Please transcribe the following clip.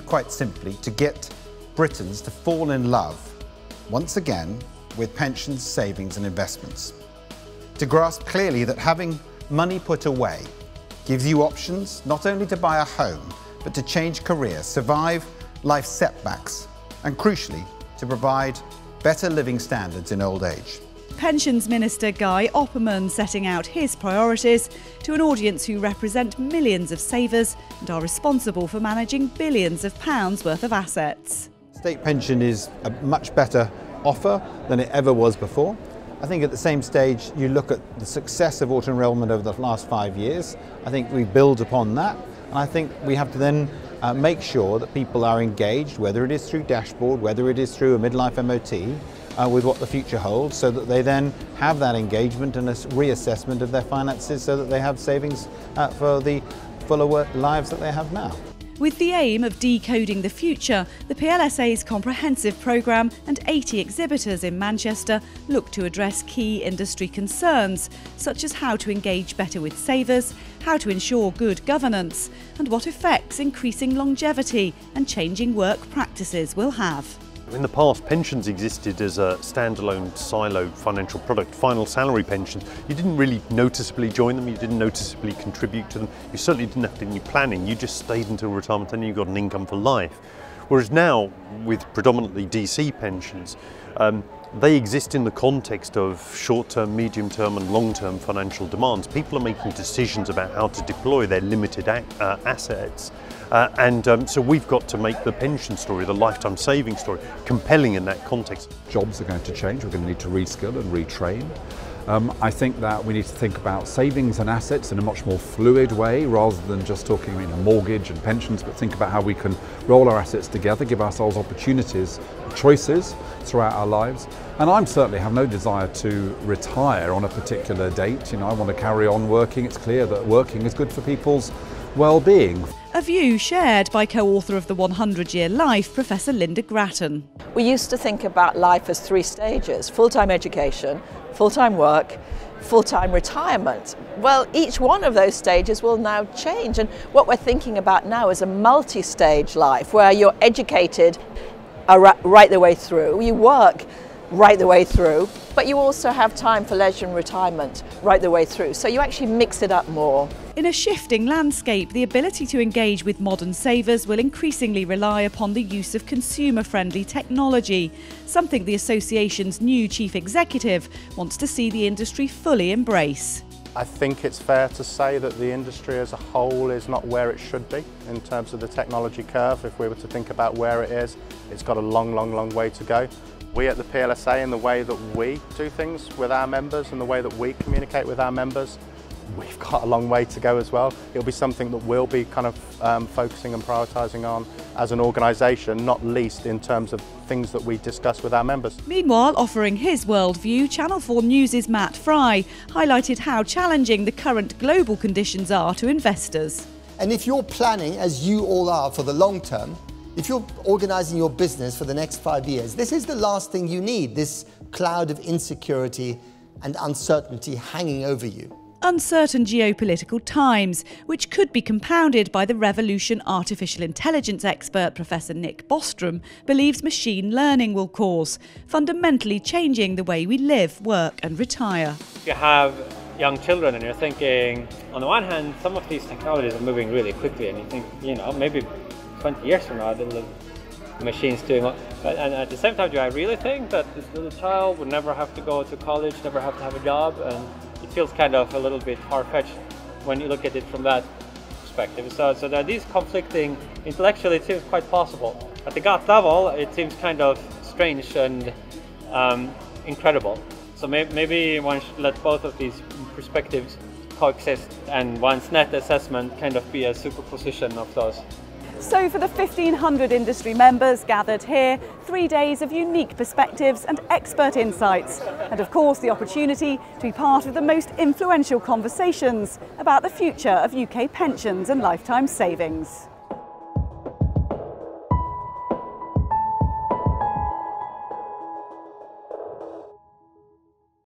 quite simply, to get Britons to fall in love, once again, with pensions, savings and investments. To grasp clearly that having money put away gives you options not only to buy a home, but to change careers, survive life setbacks, and crucially, to provide better living standards in old age. Pensions Minister Guy Opperman setting out his priorities to an audience who represent millions of savers and are responsible for managing billions of pounds worth of assets. State pension is a much better offer than it ever was before. I think at the same stage you look at the success of auto enrolment over the last 5 years. I think we build upon that, and I think we have to then make sure that people are engaged, whether it is through dashboard, whether it is through a midlife MOT, with what the future holds, so that they then have that engagement and a reassessment of their finances so that they have savings for the fuller lives that they have now. With the aim of decoding the future, the PLSA's comprehensive programme and 80 exhibitors in Manchester look to address key industry concerns, such as how to engage better with savers, how to ensure good governance, and what effects increasing longevity and changing work practices will have. In the past, pensions existed as a standalone siloed financial product. Final salary pensions, you didn't really noticeably join them, you didn't noticeably contribute to them, you certainly didn't have to do any planning, you just stayed until retirement and you got an income for life. Whereas now, with predominantly DC pensions, they exist in the context of short-term, medium-term and long-term financial demands. People are making decisions about how to deploy their limited assets. So we've got to make the pension story, the lifetime saving story, compelling in that context. Jobs are going to change, we're going to need to reskill and retrain. I think that we need to think about savings and assets in a much more fluid way, rather than just talking mortgage and pensions, but think about how we can roll our assets together, give ourselves opportunities, choices throughout our lives. And I certainly have no desire to retire on a particular date. I want to carry on working. It's clear that working is good for people's well-being. A view shared by co-author of The 100-Year Life, Professor Linda Grattan. We used to think about life as 3 stages: full-time education, full-time work, full-time retirement. Well, each one of those stages will now change, and what we're thinking about now is a multi-stage life where you're educated right the way through, you work right the way through, but you also have time for leisure and retirement right the way through, so you actually mix it up more. In a shifting landscape, the ability to engage with modern savers will increasingly rely upon the use of consumer-friendly technology, something the association's new chief executive wants to see the industry fully embrace. I think it's fair to say that the industry as a whole is not where it should be in terms of the technology curve. If we were to think about where it is, it's got a long way to go. We at the PLSA, in the way that we do things with our members and the way that we communicate with our members, we've got a long way to go as well. It'll be something that we'll be kind of focusing and prioritising on as an organisation, not least in terms of things that we discuss with our members. Meanwhile, offering his worldview, Channel 4 News' Matt Fry highlighted how challenging the current global conditions are to investors. And if you're planning, as you all are, for the long term, if you're organising your business for the next 5 years, this is the last thing you need, this cloud of insecurity and uncertainty hanging over you. Uncertain geopolitical times, which could be compounded by the revolution artificial intelligence expert Professor Nick Bostrom believes machine learning will cause, fundamentally changing the way we live, work and retire. You have young children and you're thinking, on the one hand, some of these technologies are moving really quickly and you think, maybe 20 years from now, the machines doing what, and at the same time, do I really think that this little child would never have to go to college, never have to have a job? And it feels kind of a little bit far-fetched when you look at it from that perspective. So there are these conflicting, intellectually it seems quite possible. At the gut level, it seems kind of strange and incredible. So maybe one should let both of these perspectives coexist and one's net assessment kind of be a superposition of those. So for the 1,500 industry members gathered here, 3 days of unique perspectives and expert insights, and of course the opportunity to be part of the most influential conversations about the future of UK pensions and lifetime savings.